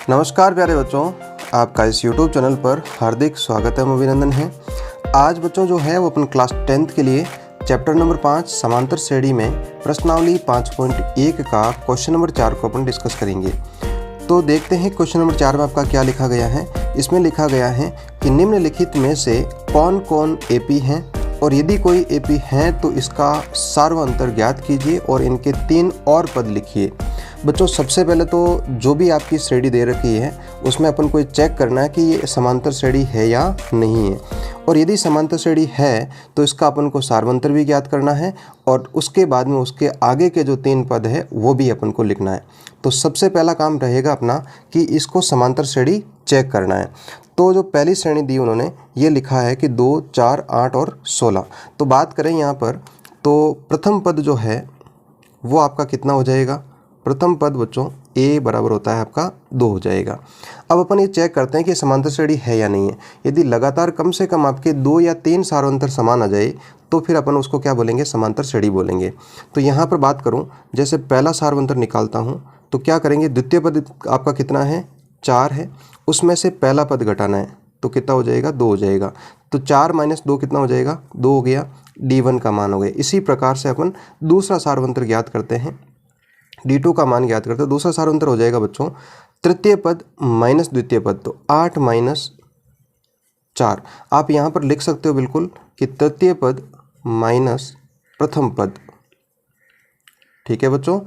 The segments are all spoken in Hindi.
नमस्कार प्यारे बच्चों, आपका इस YouTube चैनल पर हार्दिक स्वागत है, अभिनंदन है। आज बच्चों जो है वो अपन क्लास 10th के लिए चैप्टर नंबर 5 समांतर श्रेणी में प्रश्नावली 5.1 का क्वेश्चन नंबर 4 को अपन डिस्कस करेंगे। तो देखते हैं क्वेश्चन नंबर 4 में आपका क्या लिखा गया है। इसमें लिखा गया है कि निम्नलिखित में से कौन कौन एपी हैं और यदि कोई एपी हैं तो इसका सार्वअंतर ज्ञात कीजिए और इनके 3 और पद लिखिए। बच्चों सबसे पहले तो जो भी आपकी श्रेणी दे रखी है उसमें अपन को चेक करना है कि ये समांतर श्रेणी है या नहीं है, और यदि समांतर श्रेणी है तो इसका अपन को सार्वअंतर भी ज्ञात करना है और उसके बाद में उसके आगे के जो 3 पद है वो भी अपन को लिखना है। तो सबसे पहला काम रहेगा अपना कि इसको समांतर श्रेणी चेक करना है। तो जो पहली श्रेणी दी उन्होंने ये लिखा है कि 2, 4, 8 और 16। तो बात करें यहाँ पर तो प्रथम पद जो है वो आपका कितना हो जाएगा। प्रथम पद बच्चों a बराबर होता है आपका 2 हो जाएगा। अब अपन ये चेक करते हैं कि समांतर श्रेणी है या नहीं है। यदि लगातार कम से कम आपके 2 या 3 सार्वअंतर समान आ जाए तो फिर अपन उसको क्या बोलेंगे, समांतर श्रेणी बोलेंगे। तो यहाँ पर बात करूँ, जैसे पहला सार्वअंतर निकालता हूँ तो क्या करेंगे, द्वितीय पद आपका कितना है, 4 है, उसमें से पहला पद घटाना है तो कितना हो जाएगा, 2 हो जाएगा। तो 4 - 2 कितना हो जाएगा, 2 हो गया, d1 का मान हो गया। इसी प्रकार से अपन दूसरा सार्वअंतर ज्ञात करते हैं, d2 का मान ज्ञात करते हैं। दूसरा सार्वअंतर हो जाएगा बच्चों तृतीय पद माइनस द्वितीय पद, तो 8 - 4। आप यहाँ पर लिख सकते हो बिल्कुल कि तृतीय पद माइनस प्रथम पद। ठीक है बच्चों,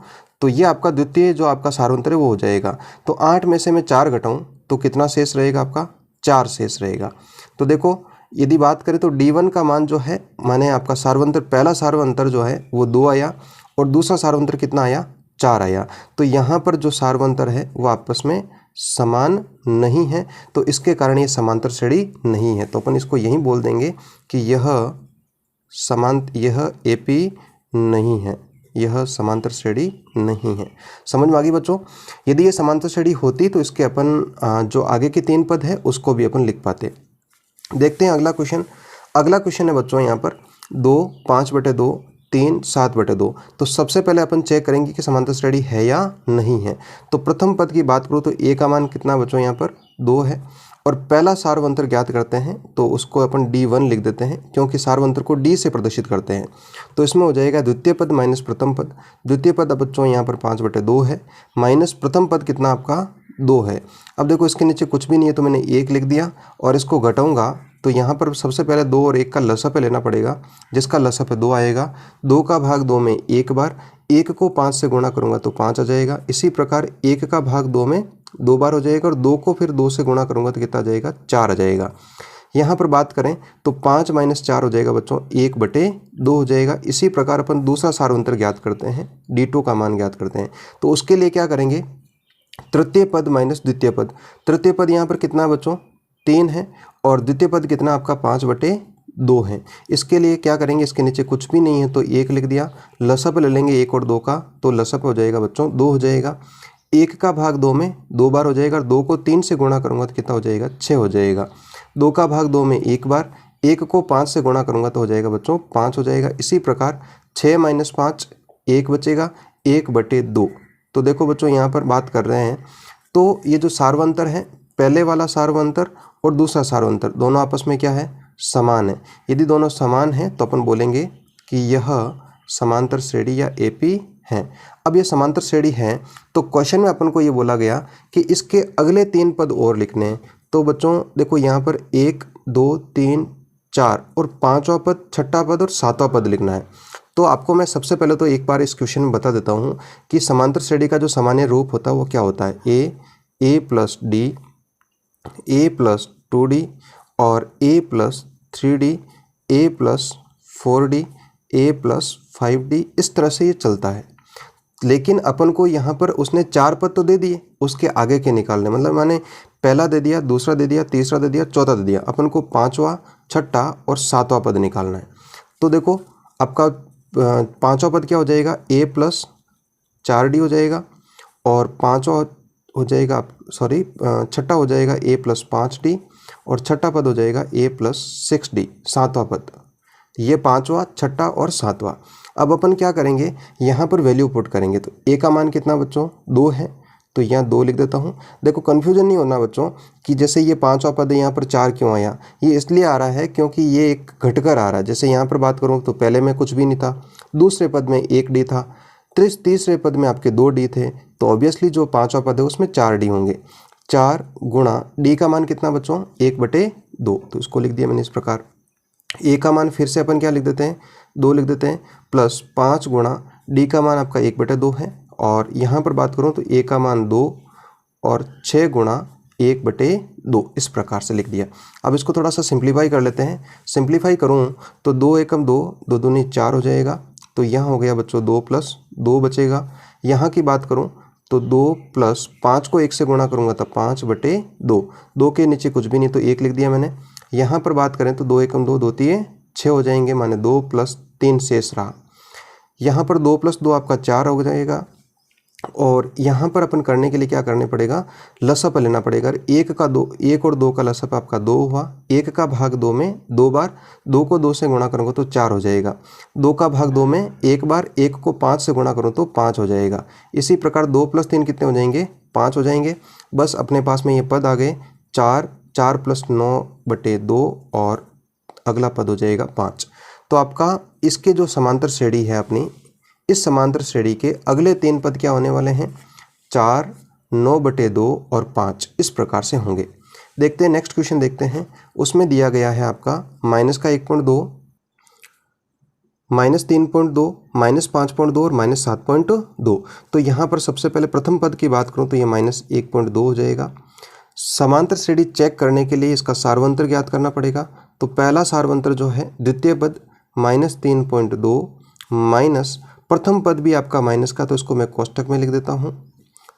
तो ये आपका द्वितीय जो आपका सार्वअंतर है वो हो जाएगा। तो 8 में से मैं 4 घटाऊँ तो कितना शेष रहेगा आपका, 4 शेष रहेगा। तो देखो यदि बात करें तो d1 का मान जो है, माने आपका सार्वअंतर, पहला सार्वअंतर जो है वो 2 आया और दूसरा सार्वअंतर कितना आया, 4 आया। तो यहाँ पर जो सार्वअंतर है वो आपस में समान नहीं है, तो इसके कारण ये समांतर श्रेणी नहीं है। तो अपन इसको यहीं बोल देंगे कि यह एपी नहीं है, यह समांतर श्रेणी नहीं है। समझ में आ गई बच्चों। यदि ये समांतर श्रेणी होती तो इसके अपन जो आगे के 3 पद है उसको भी अपन लिख पाते। देखते हैं अगला क्वेश्चन। अगला क्वेश्चन है बच्चों यहाँ पर 2, 5/2, 3, 7/2। तो सबसे पहले अपन चेक करेंगे कि समांतर श्रेणी है या नहीं है। तो प्रथम पद की बात करूँ तो a का मान कितना बच्चों, यहाँ पर 2 है, और पहला सार्वअंतर ज्ञात करते हैं तो उसको अपन d1 लिख देते हैं क्योंकि सार्वअंतर को d से प्रदर्शित करते हैं। तो इसमें हो जाएगा द्वितीय पद माइनस प्रथम पद। द्वितीय पद अब बच्चों यहाँ पर 5/2 है, माइनस प्रथम पद कितना आपका 2 है। अब देखो इसके नीचे कुछ भी नहीं है तो मैंने 1 लिख दिया, और इसको घटाऊंगा तो यहाँ पर सबसे पहले 2 और 1 का लसाअ लेना पड़ेगा, जिसका लसाअ 2 आएगा। 2 का भाग 2 में 1 बार, 1 को 5 से गुणा करूँगा तो 5 आ जाएगा। इसी प्रकार 1 का भाग 2 में 2 बार हो जाएगा, और 2 को फिर 2 से गुणा करूँगा तो कितना आ जाएगा, 4 आ जाएगा। यहाँ पर बात करें तो 5 - 4 हो जाएगा बच्चों, 1/2 हो जाएगा। इसी प्रकार अपन दूसरा सार्वअंतर ज्ञात करते हैं, d2 का मान ज्ञात करते हैं। तो उसके लिए क्या करेंगे, तृतीय पद माइनस द्वितीय पद। तृतीय पद यहाँ पर कितना बच्चों, 3 है, और द्वितीय पद कितना आपका 5/2 है। इसके लिए क्या करेंगे, इसके नीचे कुछ भी नहीं है तो 1 लिख दिया, लसाअ ले लेंगे 1 और 2 का, तो लसाअ हो जाएगा बच्चों 2 हो जाएगा। 1 का भाग 2 में 2 बार हो जाएगा, और 2 को 3 से गुणा करूँगा तो कितना हो जाएगा, 6 हो जाएगा। 2 का भाग 2 में 1 बार, 1 को 5 से गुणा करूँगा तो हो जाएगा बच्चों 5 हो जाएगा। इसी प्रकार 6 - 5 1 बचेगा, 1/2। तो देखो बच्चों यहाँ पर बात कर रहे हैं तो ये जो सार्वअंतर है, पहले वाला सार्वअंतर और दूसरा सार्वअंतर दोनों आपस में क्या है, समान है। यदि दोनों समान हैं तो अपन बोलेंगे कि यह समांतर श्रेणी या एपी है। अब ये समांतर श्रेणी है तो क्वेश्चन में अपन को ये बोला गया कि इसके अगले 3 पद और लिखने हैं। तो बच्चों देखो यहाँ पर 1, 2, 3, 4 और 5वां पद, 6ठा पद और 7वां पद लिखना है। तो आपको मैं सबसे पहले तो एक बार इस क्वेश्चन में बता देता हूँ कि समांतर श्रेणी का जो सामान्य रूप होता है वो क्या होता है, a + d, a + 2d और a + 3d, a + 4d, a + 5d, इस तरह से ये चलता है। लेकिन अपन को यहाँ पर उसने 4 पद तो दे दिए, उसके आगे के निकालने, मतलब मैंने पहला दे दिया, दूसरा दे दिया, तीसरा दे दिया, चौथा दे दिया। अपन को 5वां, 6ठा और 7वां पद निकालना है। तो देखो आपका 5वां पद क्या हो जाएगा, a + 4d हो जाएगा, और 5वां हो जाएगा, सॉरी 6ठा हो जाएगा a + 5d, और 6ठा पद हो जाएगा a + 6d, 7वां पद। ये 5वां, 6ठा और 7वां। अब अपन क्या करेंगे, यहाँ पर वैल्यू पुट करेंगे। तो a का मान कितना बच्चों, 2 है, तो यहाँ 2 लिख देता हूँ। देखो कन्फ्यूजन नहीं होना बच्चों कि जैसे ये 5वां पद है यहाँ पर 4 क्यों आया, ये इसलिए आ रहा है क्योंकि ये एक घटकर आ रहा है। जैसे यहाँ पर बात करूँ तो पहले में कुछ भी नहीं था, दूसरे पद में 1 डी था, तीसरे पद में आपके 2 डी थे, तो ऑब्वियसली जो 5वां पद है उसमें 4 डी होंगे। 4 गुणा डी का मान कितना बच्चों 1/2, तो इसको लिख दिया मैंने इस प्रकार। ए का मान फिर से अपन क्या लिख देते हैं 2 लिख देते हैं, प्लस 5 गुणा डी का मान आपका 1/2 है, और यहाँ पर बात करूँ तो ए का मान 2 और 6 गुणा 1/2 इस प्रकार से लिख दिया। अब इसको थोड़ा सा सिंप्लीफाई कर लेते हैं। सिंप्लीफाई करूँ तो 2 एकम 2, 2 दूनी 4 हो जाएगा, तो यहाँ हो गया बच्चों 2 + 2 बचेगा। यहाँ की बात करूँ तो 2 + 5 को 1 से गुणा करूँगा तो 5/2, 2 के नीचे कुछ भी नहीं तो 1 लिख दिया मैंने। यहाँ पर बात करें तो 2 एकम 2, 2 तिये 6 हो जाएंगे, माने 2 + 3 शेष रहा। यहाँ पर 2 + 2 आपका 4 हो जाएगा, और यहाँ पर अपन करने के लिए क्या करने पड़ेगा, लसअप लेना पड़ेगा। 1 और 2 का लसअप आपका 2 हुआ, 1 का भाग 2 में 2 बार, 2 को 2 से गुणा करूँगा तो 4 हो जाएगा। 2 का भाग 2 में 1 बार, 1 को 5 से गुणा करूँ तो 5 हो जाएगा। इसी प्रकार 2 + 3 कितने हो जाएंगे 5 हो जाएंगे। बस अपने पास में ये पद आ गए 4 + 9/2, और अगला पद हो जाएगा 5। तो आपका इसके जो समांतर श्रेणी है अपनी, इस समांतर श्रेणी के अगले 3 पद क्या होने वाले हैं 4, 9/2 और 5 इस प्रकार से होंगे। देखते हैं नेक्स्ट क्वेश्चन देखते हैं। उसमें दिया गया है आपका -1.2, -3.2, -5.2 और -7.2। तो यहाँ पर सबसे पहले प्रथम पद की बात करूँ तो ये -1.2 हो जाएगा। समांतर श्रेणी चेक करने के लिए इसका सार्वंतर ज्ञात करना पड़ेगा। तो पहला सार्वंतर जो है द्वितीय पद -3.2 माइनस प्रथम पद भी आपका माइनस का, तो इसको मैं कोष्टक में लिख देता हूँ।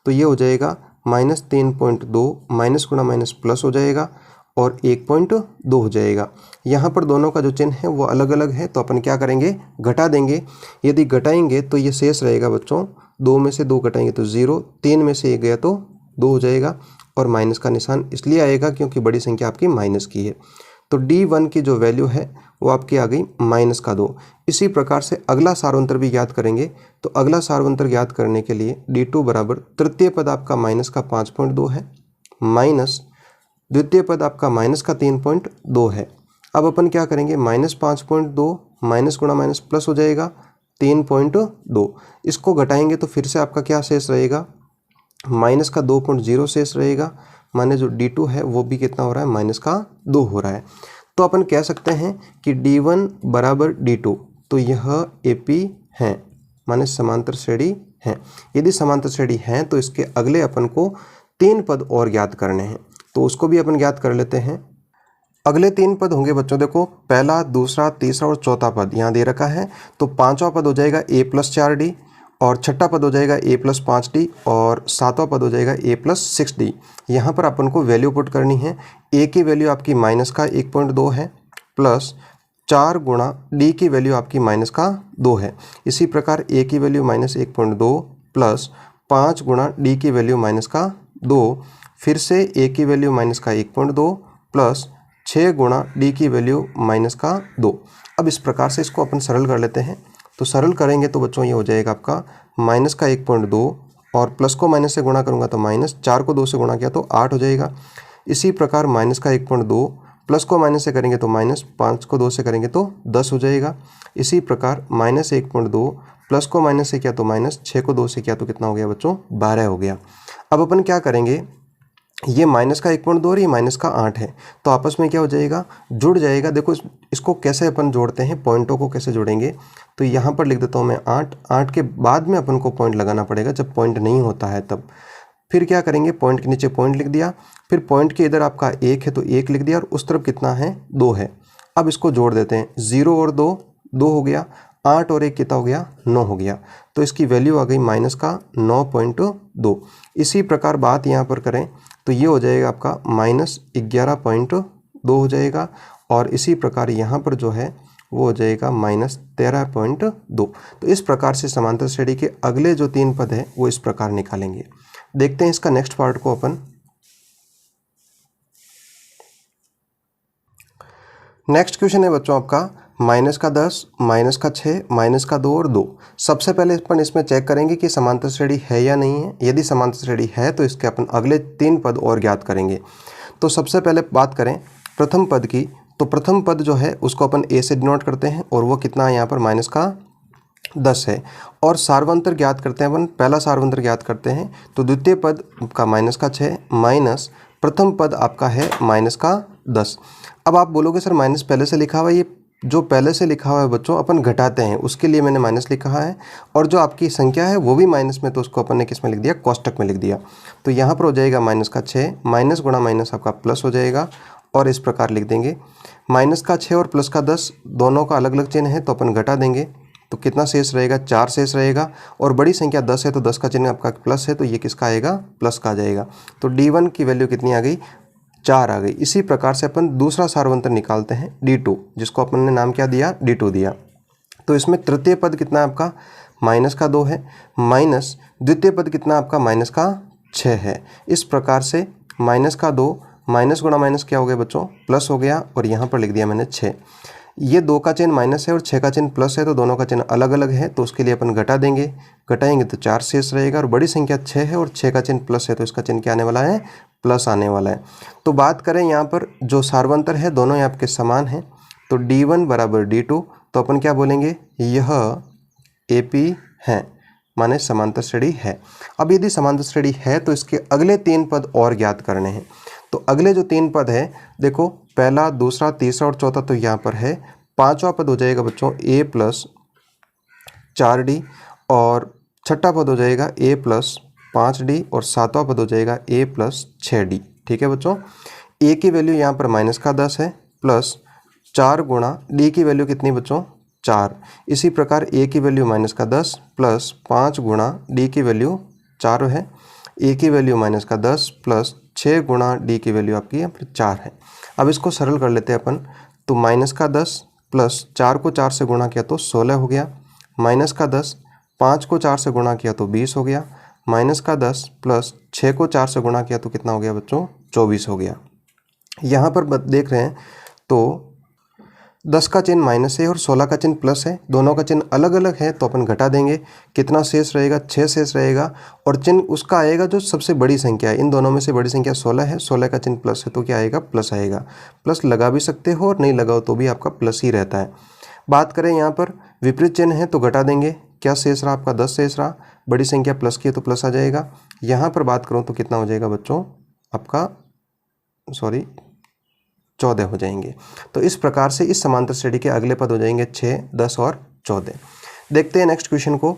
तो ये हो जाएगा -3.2 माइनस गुणा माइनस प्लस हो जाएगा, और 1.2 हो जाएगा। यहाँ पर दोनों का जो चिन्ह है वो अलग अलग है, तो अपन क्या करेंगे घटा देंगे। यदि घटाएंगे तो ये शेष रहेगा बच्चों, 2 में से 2 घटाएंगे तो 0, 3 में से 1 गया तो 2 हो जाएगा, और माइनस का निशान इसलिए आएगा क्योंकि बड़ी संख्या आपकी माइनस की है। तो D1 की जो वैल्यू है वो आपकी आ गई -2। इसी प्रकार से अगला सार्वंतर भी ज्ञात करेंगे। तो अगला सार्वंतर ज्ञात करने के लिए D2 बराबर तृतीय पद आपका माइनस का 5.2 है, माइनस द्वितीय पद आपका माइनस का 3.2 है। अब अपन क्या करेंगे -5.2 माइनस गुणा माइनस प्लस हो जाएगा 3.2। इसको घटाएंगे तो फिर से आपका क्या शेष रहेगा माइनस का 2.0 शेष रहेगा, माने जो D2 है वो भी कितना हो रहा है -2 हो रहा है। तो अपन कह सकते हैं कि D1 बराबर D2, तो यह AP है, माने समांतर श्रेणी है। यदि समांतर श्रेणी है तो इसके अगले अपन को 3 पद और ज्ञात करने हैं, तो उसको भी अपन ज्ञात कर लेते हैं। अगले 3 पद होंगे बच्चों, देखो पहला, दूसरा, तीसरा और चौथा पद यहाँ दे रखा है। तो 5वां पद हो जाएगा A + 4D, और छठा पद हो जाएगा A + 5D, और 7वां पद हो जाएगा A + 6D। यहाँ पर अपन को वैल्यू पुट करनी है। A की वैल्यू आपकी माइनस का 1.2 है, प्लस 4 गुणा D की वैल्यू आपकी माइनस का 2 है। इसी प्रकार A की वैल्यू -1.2 प्लस 5 गुणा D की वैल्यू माइनस का 2, फिर से A की वैल्यू माइनस का 1.2 प्लस 6 गुणा D की वैल्यू माइनस का 2। अब इस प्रकार से इसको अपन सरल कर लेते हैं। तो सरल करेंगे तो बच्चों ये हो जाएगा आपका माइनस का 1.2, और प्लस को माइनस से गुणा करूँगा तो माइनस, 4 को 2 से गुणा किया तो 8 हो जाएगा। इसी प्रकार माइनस का 1.2 प्लस को माइनस से करेंगे तो माइनस, 5 को 2 से करेंगे तो 10 हो जाएगा। इसी प्रकार -1.2 प्लस को माइनस से किया तो माइनस, 6 को 2 से किया तो कितना हो गया बच्चों 12 हो गया। अब अपन क्या करेंगे, ये माइनस का 1.2 और ये माइनस का 8 है, तो आपस में क्या हो जाएगा जुड़ जाएगा। देखो इसको कैसे अपन जोड़ते हैं, पॉइंटों को कैसे जोड़ेंगे। तो यहाँ पर लिख देता हूँ मैं 8 के बाद में अपन को पॉइंट लगाना पड़ेगा, जब पॉइंट नहीं होता है तब। फिर क्या करेंगे, पॉइंट के नीचे पॉइंट लिख दिया, फिर पॉइंट के इधर आपका 1 है तो 1 लिख दिया, और उस तरफ कितना है 2 है। अब इसको जोड़ देते हैं, 0 और 2 2 हो गया, 8 और 1 कितना हो गया 9 हो गया। तो इसकी वैल्यू आ गई माइनस का 9.2। इसी प्रकार बात यहाँ पर करें तो ये हो जाएगा आपका -11.2 हो जाएगा, और इसी प्रकार यहाँ पर जो है वो हो जाएगा -13.2। तो इस प्रकार से समांतर श्रेणी के अगले जो 3 पद है वो इस प्रकार निकालेंगे। देखते हैं इसका नेक्स्ट पार्ट को अपन। नेक्स्ट क्वेश्चन है बच्चों आपका माइनस का 10, माइनस का 6, माइनस का 2 और 2। सबसे पहले अपन इसमें चेक करेंगे कि समांतर श्रेणी है या नहीं है। यदि समांतर श्रेणी है तो इसके अपन अगले 3 पद और ज्ञात करेंगे। तो सबसे पहले बात करें प्रथम पद की, तो प्रथम पद जो है उसको अपन a से डिनोट करते हैं और वो कितना है यहाँ पर माइनस का 10 है। और सार्वंतर ज्ञात करते हैं अपन, पहला सार्वंतर ज्ञात करते हैं। तो द्वितीय पद का माइनस का 6 माइनस प्रथम पद आपका है माइनस का 10। अब आप बोलोगे सर माइनस पहले से लिखा हुआ है, ये जो पहले से लिखा हुआ है बच्चों अपन घटाते हैं, उसके लिए मैंने माइनस लिखा है। और जो आपकी संख्या है वो भी माइनस में, तो उसको अपन ने किस में लिख दिया, कोष्टक में लिख दिया। तो यहाँ पर हो जाएगा माइनस का 6, माइनस गुणा माइनस आपका प्लस हो जाएगा और इस प्रकार लिख देंगे। माइनस का 6 और प्लस का 10 दोनों का अलग अलग चिन्ह है तो अपन घटा देंगे, तो कितना शेष रहेगा, 4 शेष रहेगा। और बड़ी संख्या 10 है तो 10 का चिन्ह आपका प्लस है, तो ये किसका आएगा, प्लस का आ जाएगा। तो D1 की वैल्यू कितनी आ गई, 4 आ गई। इसी प्रकार से अपन दूसरा सार्वंतर निकालते हैं D2, जिसको अपन ने नाम क्या दिया, D2 दिया। तो इसमें तृतीय पद कितना आपका माइनस का 2 है, माइनस द्वितीय पद कितना आपका माइनस का 6 है। इस प्रकार से माइनस का 2 माइनस गुणा माइनस क्या हो गया बच्चों, प्लस हो गया। और यहाँ पर लिख दिया मैंने 6। ये 2 का चिन्ह माइनस है और 6 का चिन्ह प्लस है, तो दोनों का चिन्ह अलग अलग है, तो उसके लिए अपन घटा देंगे। घटाएंगे तो 4 शेष रहेगा। और बड़ी संख्या 6 है और 6 का चिन्ह प्लस है, तो इसका चिन्ह क्या आने वाला है, प्लस आने वाला है। तो बात करें यहाँ पर जो सार्वंतर है दोनों यहाँ आपके समान हैं, तो D1 बराबर D2, तो अपन क्या बोलेंगे, यह AP है, माने समांतर श्रेणी है। अब यदि समांतर श्रेणी है तो इसके अगले 3 पद और ज्ञात करने हैं। तो अगले जो 3 पद है, देखो पहला, दूसरा, तीसरा और चौथा तो यहाँ पर है। पांचवा पद हो जाएगा बच्चों A प्लस 4D, और छठा पद हो जाएगा A प्लस 5D, और सातवां पद हो जाएगा A प्लस 6D। ठीक है बच्चों, A की वैल्यू यहाँ पर माइनस का 10 है, प्लस 4 गुणा D की वैल्यू कितनी बच्चों, 4। इसी प्रकार A की वैल्यू माइनस का 10 प्लस 5 गुणा D की वैल्यू 4 है। A की वैल्यू माइनस का 10 प्लस 6 गुणा D की वैल्यू आपकी यहाँ पर 4 है। अब इसको सरल कर लेते हैं अपन, तो माइनस का 10 प्लस 4 को 4 से गुणा किया तो 16 हो गया, माइनस का 10 5 को 4 से गुणा किया तो 20 हो गया, माइनस का 10 प्लस 6 को 4 से गुणा किया तो कितना हो गया बच्चों, 24 हो गया। यहाँ पर देख रहे हैं तो 10 का चिन्ह माइनस है और 16 का चिन्ह प्लस है, दोनों का चिन्ह अलग अलग है, तो अपन घटा देंगे। कितना शेष रहेगा, 6 शेष रहेगा। और चिन्ह उसका आएगा जो सबसे बड़ी संख्या है, इन दोनों में से बड़ी संख्या 16 है, 16 का चिन्ह प्लस है तो क्या आएगा, प्लस आएगा। प्लस लगा भी सकते हो और नहीं लगाओ तो भी आपका प्लस ही रहता है। बात करें यहाँ पर विपरीत चिन्ह है तो घटा देंगे, क्या शेष रहा आपका, 10 शेष रहा। बड़ी संख्या प्लस की है तो प्लस आ जाएगा। यहाँ पर बात करूँ तो कितना हो जाएगा बच्चों आपका, 14 हो जाएंगे। तो इस प्रकार से इस समांतर श्रेणी के अगले पद हो जाएंगे 6, 10 और 14। देखते हैं नेक्स्ट क्वेश्चन को।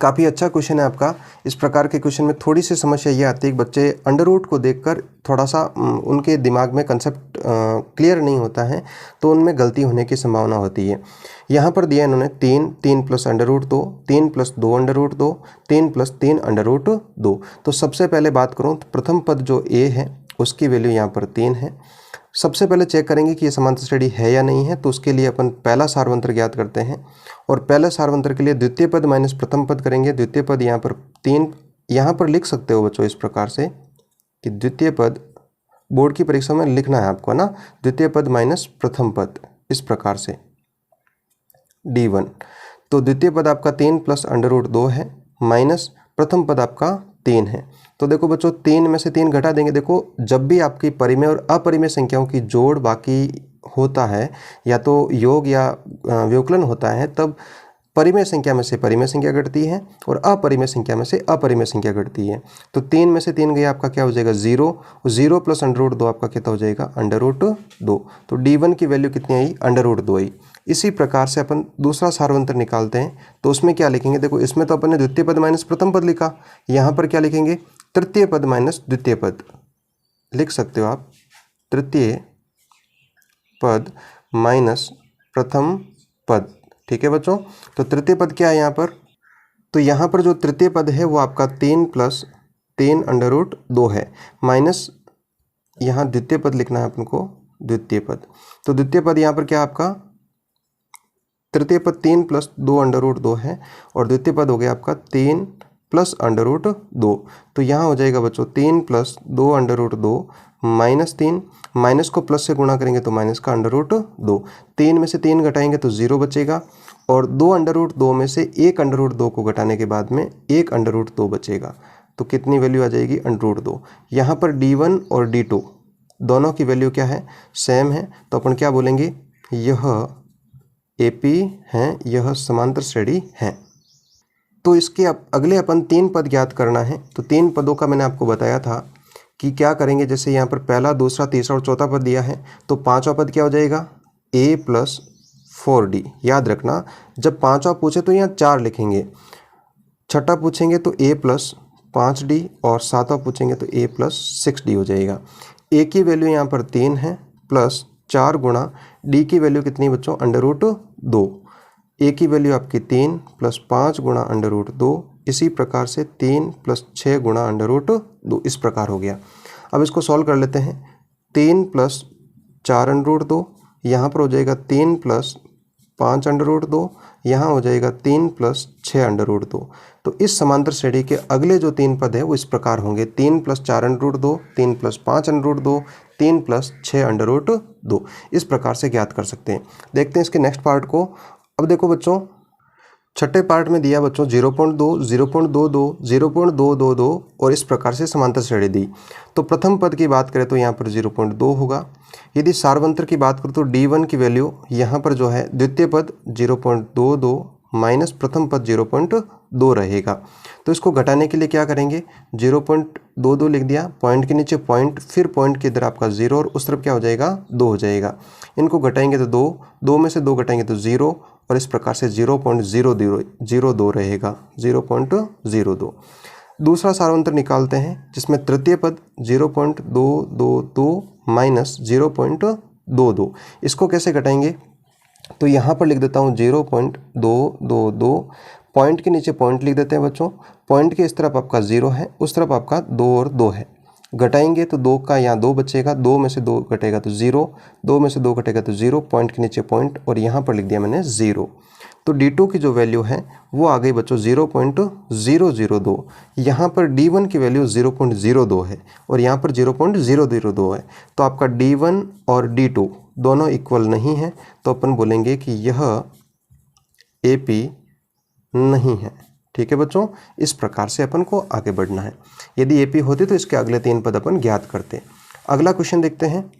काफ़ी अच्छा क्वेश्चन है आपका। इस प्रकार के क्वेश्चन में थोड़ी सी समस्या ये आती है कि बच्चे अंडर रूट को देखकर थोड़ा सा उनके दिमाग में कंसेप्ट क्लियर नहीं होता है, तो उनमें गलती होने की संभावना होती है। यहाँ पर दिया इन्होंने 3 plus under root 2, 3 plus 2 under root 2, 3 plus 3 under root 2। तो सबसे पहले बात करूँ तो प्रथम पद जो A है उसकी वैल्यू यहाँ पर 3 है। सबसे पहले चेक करेंगे कि ये समांतर श्रेणी है या नहीं है, तो उसके लिए अपन पहला सार्वंतर ज्ञात करते हैं। और पहले सार्वंतर के लिए द्वितीय पद माइनस प्रथम पद करेंगे। द्वितीय पद यहाँ पर 3, यहाँ पर लिख सकते हो बच्चों इस प्रकार से कि द्वितीय पद, बोर्ड की परीक्षा में लिखना है आपको ना, द्वितीय पद माइनस प्रथम पद, इस प्रकार से D1। तो द्वितीय पद आपका 3 प्लस अंडर रूट 2 है, माइनस प्रथम पद आपका 3 है। तो देखो बच्चों 3 में से 3 घटा देंगे। देखो जब भी आपकी परिमेय और अपरिमेय संख्याओं की जोड़ बाकी होता है, या तो योग या व्युत्कलन होता है, तब परिमेय संख्या में से परिमेय संख्या घटती है और अपरिमेय संख्या में से अपरिमेय संख्या घटती है। तो 3 में से 3 गया आपका क्या हो जाएगा, 0। 0 प्लस अंडर रूट 2 आपका कितना हो जाएगा, अंडर रूट 2। तो D1 की वैल्यू कितनी आई, अंडर रूट 2 आई। इसी प्रकार से अपन दूसरा सार्वंतर निकालते हैं, तो उसमें क्या लिखेंगे, देखो इसमें तो अपन ने द्वितीय पद माइनस प्रथम पद लिखा, यहाँ पर क्या लिखेंगे, तृतीय पद माइनस द्वितीय पद लिख सकते हो आप। तृतीय पद माइनस प्रथम पद, ठीक है बच्चों। तो तृतीय पद क्या है यहाँ पर, तो यहाँ पर जो तृतीय पद है वो आपका 3 प्लस 3 अंडर रूट 2 है, माइनस यहाँ द्वितीय पद लिखना है अपन को, द्वितीय पद। तो द्वितीय पद यहाँ पर क्या आपका, तृतीय पद 3 प्लस 2 अंडर रूट 2 है, और द्वितीय पद हो गया आपका 3 प्लस अंडर रूट 2। तो यहाँ हो जाएगा बच्चों 3 plus 2 under root 2 minus 3, minus को प्लस से गुणा करेंगे तो माइनस का अंडर रूट 2। 3 में से 3 घटाएंगे तो 0 बचेगा, और 2 अंडर रूट 2 में से 1 अंडर रूट 2 को घटाने के बाद में 1 अंडर रूट 2 बचेगा। तो कितनी वैल्यू आ जाएगी? Under root 2। यहाँ पर D1 और D2 दोनों की वैल्यू क्या है? सेम है। तो अपन क्या बोलेंगे? यह AP हैं, यह समांतर श्रेणी है। तो इसके अगले अपन 3 पद ज्ञात करना है। तो 3 पदों का मैंने आपको बताया था कि क्या करेंगे। जैसे यहाँ पर पहला, दूसरा, तीसरा और चौथा पद दिया है, तो पांचवा पद क्या हो जाएगा? A plus 4D। याद रखना, जब पांचवा पूछे तो यहाँ 4 लिखेंगे, छठा पूछेंगे तो A प्लस 5D, और सातवां पूछेंगे तो A प्लस 6D हो जाएगा। A की वैल्यू यहाँ पर 3 है, प्लस 4 गुणा D की वैल्यू कितनी बच्चों? Under root 2। A की वैल्यू आपकी 3 प्लस 5 गुणा अंडर रूट 2। इसी प्रकार से 3 प्लस 6 गुणा अंडर रूट 2, इस प्रकार हो गया। अब इसको सॉल्व कर लेते हैं। 3 प्लस 4 अंडर रूट 2, यहाँ पर हो जाएगा 3 प्लस 5 अंडर रूट 2, यहाँ हो जाएगा 3 प्लस 6 अंडर रूट 2। तो इस समांतर श्रेणी के अगले जो 3 पद है वो इस प्रकार होंगे। 3 plus 4 under root 2, 3 plus 5 under root 2, 3 plus 6 under root 2। इस प्रकार से ज्ञात कर सकते हैं। देखते हैं इसके नेक्स्ट पार्ट को। अब देखो बच्चों, छठे पार्ट में दिया बच्चों 0.2, 0.22, 0.222 और इस प्रकार से समांतर श्रेणी दी। तो प्रथम पद की बात करें तो यहाँ पर 0.2 होगा। यदि सार्वंतर की बात करें तो D1 की वैल्यू यहाँ पर जो है द्वितीय पद 0.22 माइनस प्रथम पद 0.2 रहेगा। तो इसको घटाने के लिए क्या करेंगे? 0.22 लिख दिया, पॉइंट के नीचे पॉइंट, फिर पॉइंट के इधर आपका 0 और उस तरफ क्या हो जाएगा? 2 हो जाएगा। इनको घटाएंगे तो 2, 2 में से 2 घटाएंगे तो 0, और इस प्रकार से 0.002 रहेगा, 0.02। दूसरा सार्वंतर निकालते हैं जिसमें तृतीय पद 0.222 माइनस 0.22। इसको कैसे घटाएंगे? तो यहाँ पर लिख देता हूँ 0.222, पॉइंट के नीचे पॉइंट लिख देते हैं बच्चों। पॉइंट के इस तरफ आपका 0 है, उस तरफ आपका 2 और 2 है। घटाएंगे तो 2 का यहाँ 2 बचेगा, 2 में से 2 घटेगा तो 0, 2 में से 2 घटेगा तो 0, पॉइंट के नीचे पॉइंट, और यहाँ पर लिख दिया मैंने 0। तो D2 की जो वैल्यू है वो आ गई बच्चों 0.002। यहाँ पर D1 की वैल्यू 0.02 है और यहाँ पर 0.002 है। तो आपका D1 और D2 दोनों इक्वल नहीं है, तो अपन बोलेंगे कि यह AP नहीं है। ठीक है बच्चों, इस प्रकार से अपन को आगे बढ़ना है। यदि AP होती तो इसके अगले 3 पद अपन ज्ञात करते। अगला क्वेश्चन देखते हैं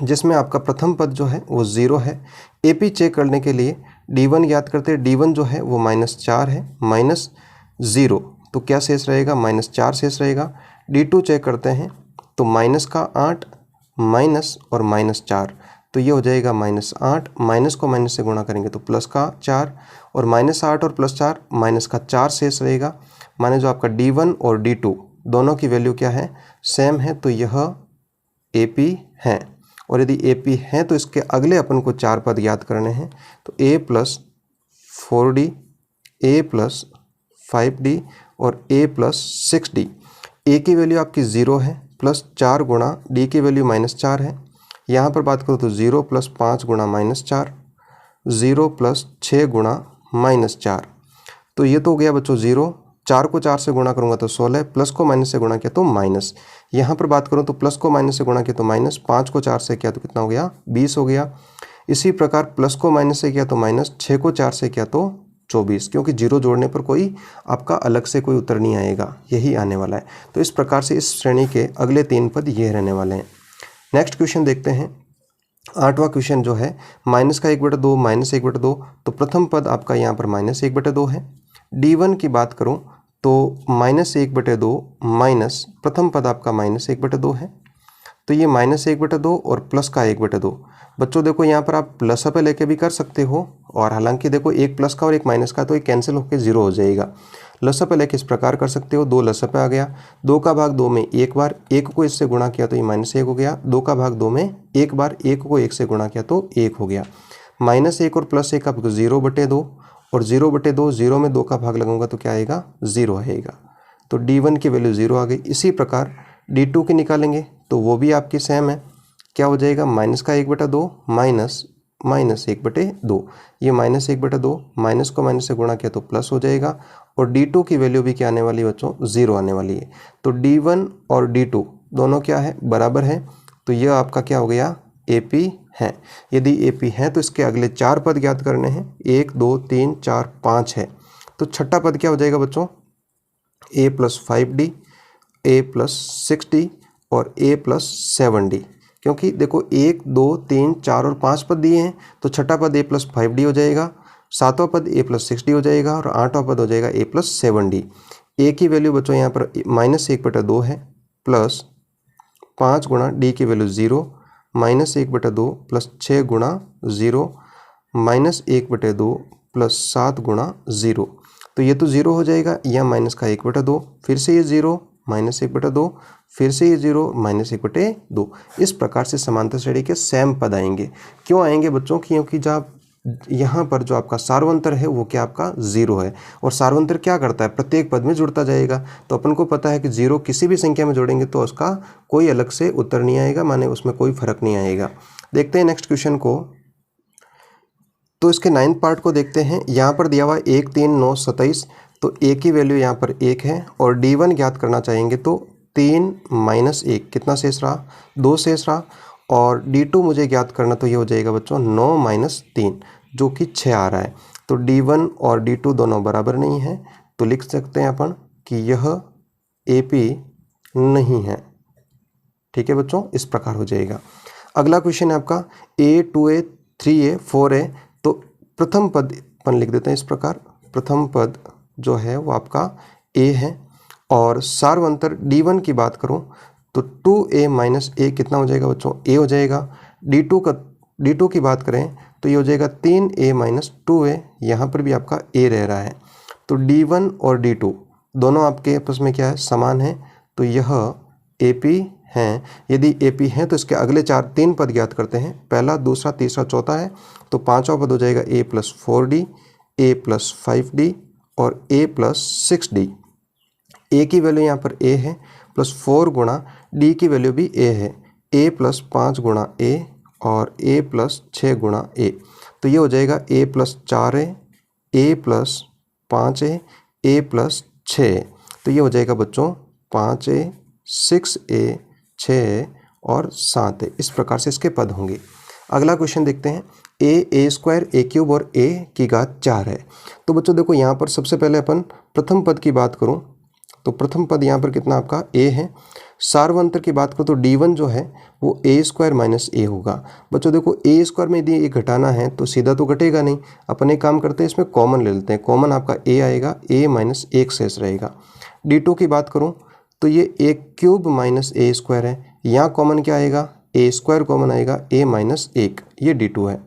जिसमें आपका प्रथम पद जो है वो 0 है। AP चेक करने के लिए D1 ज्ञात करते हैं। D1 जो है वो -4 है, -0, तो क्या शेष रहेगा? -4 शेष रहेगा। D2 चेक करते हैं तो -8 माइनस और -4, तो ये हो जाएगा -8, माइनस को माइनस से गुणा करेंगे तो +4, और -8 और +4 -4 शेष रहेगा। माने जो आपका D1 और D2 दोनों की वैल्यू क्या है? सेम है, तो यह AP है। और यदि AP है तो इसके अगले अपन को 4 पद याद करने हैं। तो A plus 4D, A plus 5D और A प्लस 6D। A की वैल्यू आपकी 0 है, +4 गुणा D की वैल्यू -4 है। यहाँ पर बात करो तो 0 + 5 गुणा -4, 0 + 6 गुणा -4। तो ये तो हो गया बच्चों 0। 4 को 4 से गुणा करूँगा तो 16, प्लस को माइनस से गुणा किया तो माइनस। यहाँ पर बात करूँ तो प्लस को माइनस से गुणा किया तो माइनस, 5 को 4 से किया तो कितना हो गया? 20 हो गया। इसी प्रकार प्लस को माइनस से किया तो माइनस, 6 को 4 से किया तो 24, क्योंकि 0 जोड़ने पर कोई आपका अलग से कोई उत्तर नहीं आएगा, यही आने वाला है। तो इस प्रकार से इस श्रेणी के अगले 3 पद ये रहने वाले हैं। नेक्स्ट क्वेश्चन देखते हैं। 8वां क्वेश्चन जो है -1/2 -1/2, तो प्रथम पद आपका यहाँ पर -1/2 है। D1 की बात करूँ तो -1/2 माइनस प्रथम पद आपका -1/2 है। तो ये -1/2 और प्लस का 1/2। बच्चों देखो यहाँ पर आप प्लस पे लेके भी कर सकते हो, और हालांकि देखो एक प्लस का और एक माइनस का तो ये कैंसिल होकर 0 हो जाएगा। लसा पे लेके इस प्रकार कर सकते हो, 2 लसा पे आ गया, 2 का भाग 2 में एक बार, 1 को इससे गुणा किया तो ये -1 हो गया। 2 का भाग 2 में एक बार, 1 को 1 से गुणा किया तो 1 हो गया। -1 और +1 आपको 0/2, और 0/2, 0 में 2 का भाग लगाऊंगा तो क्या आएगा? 0 आएगा। तो D1 की वैल्यू 0 आ गई। इसी प्रकार D2 की निकालेंगे तो वो भी आपकी सेम है। क्या हो जाएगा? -1/2 माइनस -1/2। ये -1/2 माइनस को माइनस से गुणा किया तो प्लस हो जाएगा, और D2 की वैल्यू भी क्या आने वाली है बच्चों, 0 आने वाली है। तो D1 और D2 दोनों क्या है, बराबर है। तो यह आपका क्या हो गया, AP है। यदि AP है तो इसके अगले 4 पद ज्ञात करने हैं। 1 2 3 4 5 है। तो छठा पद क्या हो जाएगा बच्चों, A + 5D, A + 6D और A + 7D। क्योंकि देखो 1 2 3 4 और 5 पद दिए हैं, तो छठा पद A + 5D हो जाएगा, सातवां पद A + 6D हो जाएगा और आठवां पद हो जाएगा A + 7D। A की वैल्यू बच्चों यहाँ पर -1/2 है, प्लस 5 गुणा D की वैल्यू 0, -1/2 प्लस 6 गुणा 0, -1/2 प्लस 7 गुणा 0। तो ये तो 0 हो जाएगा, यह माइनस का 1/2, फिर से ये 0, -1/2, फिर से ये 0, -1/2। इस प्रकार से समांतर श्रेणी के सेम पद आएंगे। क्यों आएंगे बच्चों, क्योंकि जब यहाँ पर जो आपका सार्वंतर है वो क्या आपका 0 है, और सार्वंतर क्या करता है, प्रत्येक पद में जुड़ता जाएगा। तो अपन को पता है कि 0 किसी भी संख्या में जोड़ेंगे तो उसका कोई अलग से उत्तर नहीं आएगा, माने उसमें कोई फर्क नहीं आएगा। देखते हैं नेक्स्ट क्वेश्चन को। तो इसके 9th पार्ट को देखते हैं। यहाँ पर दिया हुआ 1 3 9 27, तो A की वैल्यू यहाँ पर 1 है और D1 ज्ञात करना चाहेंगे। तो 3 - 1 कितना शेष रहा, 2 शेष रहा, और D2 मुझे ज्ञात करना, तो ये हो जाएगा बच्चों 9 - 3 जो कि 6 आ रहा है। तो D1 और D2 दोनों बराबर नहीं है, तो लिख सकते हैं अपन कि यह AP नहीं है। ठीक है बच्चों, इस प्रकार हो जाएगा। अगला क्वेश्चन है आपका A 2A 3A 4A। तो प्रथम पद अपन लिख देते हैं इस प्रकार। प्रथम पद जो है वो आपका A है, और सार्वंतर D1 की बात करूं तो 2A - A कितना हो जाएगा बच्चों, A हो जाएगा। D2 की बात करें तो ये हो जाएगा 3A - 2A, यहाँ पर भी आपका A रह रहा है। तो D1 और D2 दोनों आपके आपस में क्या है, समान है, तो यह AP हैं। यदि AP हैं तो इसके अगले 3 पद ज्ञात करते हैं। पहला, दूसरा, तीसरा, चौथा है। तो पांचवा पद हो जाएगा A + 4D, A + 5D और A + 6D। A की वैल्यू यहाँ पर A है, प्लस 4 गुणा D की वैल्यू भी A है, A + 5 गुणा A और A + 6 गुणा A। तो ये हो जाएगा A + 4A, A + 5A, A + 6। तो ये हो जाएगा बच्चों 5A, 6A, 6 और 7 है। इस प्रकार से इसके पद होंगे। अगला क्वेश्चन देखते हैं। A² A³ और A की घात 4 है। तो बच्चों देखो यहाँ पर सबसे पहले अपन प्रथम पद की बात करूँ तो प्रथम पद यहाँ पर कितना आपका A है। सार्वंतर की बात करूँ तो D1 जो है वो A² - A होगा। बच्चों देखो A² में यदि ये घटाना है तो सीधा तो घटेगा नहीं, अपन एक काम करते हैं, इसमें कॉमन ले लेते हैं। कॉमन आपका A आएगा, A - 1 शेष रहेगा। D2 की बात करूँ तो ये A³ - A² है, यहाँ कॉमन क्या आएगा, A² कॉमन आएगा, A - 1, ये D2 है।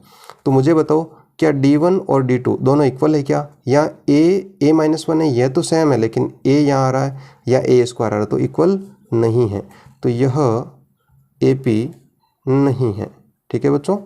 तो मुझे बताओ क्या D1 और D2 दोनों इक्वल है क्या, या A -1 है, यह तो सेम है, लेकिन A यहाँ आ रहा है या A² आ रहा है, तो इक्वल नहीं है, तो यह AP नहीं है। ठीक है बच्चों,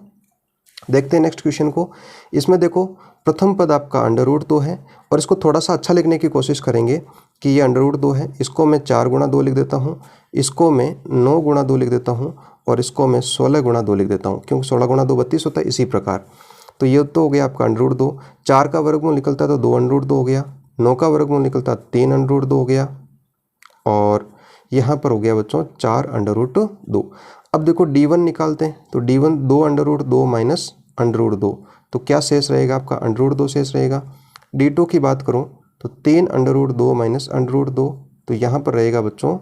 देखते हैं नेक्स्ट क्वेश्चन को। इसमें देखो प्रथम पद आपका √2 है, और इसको थोड़ा सा अच्छा लिखने की कोशिश करेंगे कि ये √2 है। इसको मैं 4 गुणा 2 लिख देता हूँ, इसको मैं 9 गुणा 2 लिख देता हूँ, और इसको मैं 16 गुणा 2 लिख देता हूँ, क्योंकि 16 गुणा 2 32 होता है। इसी प्रकार तो ये तो हो गया आपका √2। 4 का वर्गमूल निकलता है तो 2 √2 हो गया, 9 का वर्गमूल निकलता है 3 √2 हो गया, और यहाँ पर हो गया बच्चों 4 √2। अब देखो D1 निकालते हैं, तो D1 2 √2 माइनस √2, तो क्या शेष रहेगा आपका, √2 शेष रहेगा। D2 की बात करूँ तो 3 √2 माइनस √2, तो यहाँ पर रहेगा बच्चों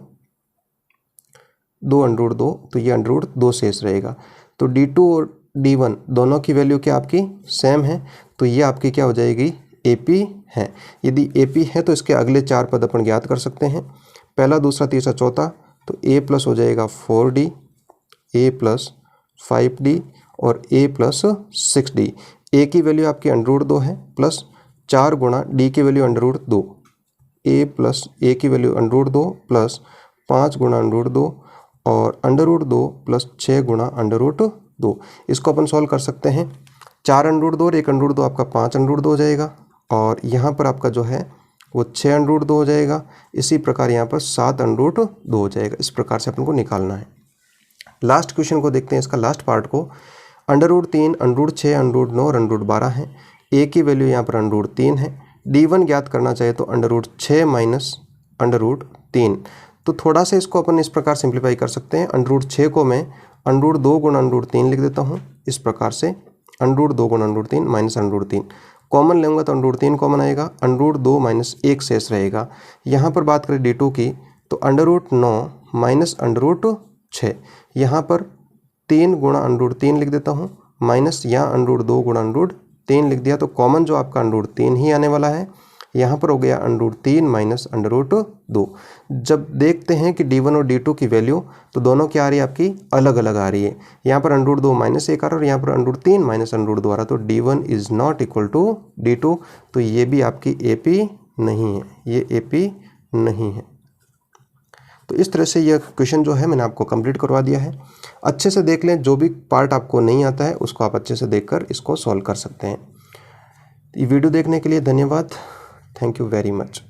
2 √2, तो ये √2 शेष रहेगा। तो D2 और D1 दोनों की वैल्यू क्या आपकी सेम है, तो ये आपकी क्या हो जाएगी, AP है। यदि AP है तो इसके अगले 4 पद अपन ज्ञात कर सकते हैं। पहला, दूसरा, तीसरा, चौथा, तो A + हो जाएगा 4D, A + 5D और A + 6D। A की वैल्यू आपकी √2 है, प्लस 4 गुणा D की वैल्यू √2, A की वैल्यू √2 प्लस 5 गुणा √2 और √2 प्लस 6 गुणा √2। इसको अपन सॉल्व कर सकते हैं। 4 √2 और 1 √2 आपका 5 √2 हो जाएगा, और यहाँ पर आपका जो है वो 6 √2 हो जाएगा। इसी प्रकार यहाँ पर 7 √2 हो जाएगा। इस प्रकार से अपन को निकालना है। लास्ट क्वेश्चन को देखते हैं, इसका लास्ट पार्ट को। √3, √6, √9 और √12 है। A की वैल्यू यहाँ पर √3 है, D1 ज्ञात करना चाहिए तो √6 माइनस √3। तो थोड़ा सा इसको अपन इस प्रकार सिंप्लीफाई कर सकते हैं। √6 को मैं √2 गुणा √3 लिख देता हूँ इस प्रकार से, √2 गुणा √3 माइनस √3। कॉमन लेंगे तो √3 कॉमन आएगा, √2 माइनस 1 शेष रहेगा। यहाँ पर बात करें D2 की तो √9 माइनस √6, यहाँ पर 3 गुणा √3 लिख देता हूँ, माइनस यहाँ √2 गुणा √3 लिख दिया, तो कॉमन जो आपका √3 ही आने वाला है। यहाँ पर हो गया √3 माइनस √2। जब देखते हैं कि D1 और D2 की वैल्यू तो दोनों क्या आ रही है आपकी अलग अलग आ रही है। यहाँ पर √2 माइनस 1 आ रहा है और यहाँ पर √3 माइनस √2 आ रहा है, तो D1 is not equal to D2। तो ये भी आपकी AP नहीं है, ये AP नहीं है। तो इस तरह से यह क्वेश्चन जो है मैंने आपको कंप्लीट करवा दिया है। अच्छे से देख लें, जो भी पार्ट आपको नहीं आता है उसको आप अच्छे से देखकर इसको सॉल्व कर सकते हैं। ये वीडियो देखने के लिए धन्यवाद। Thank you very much.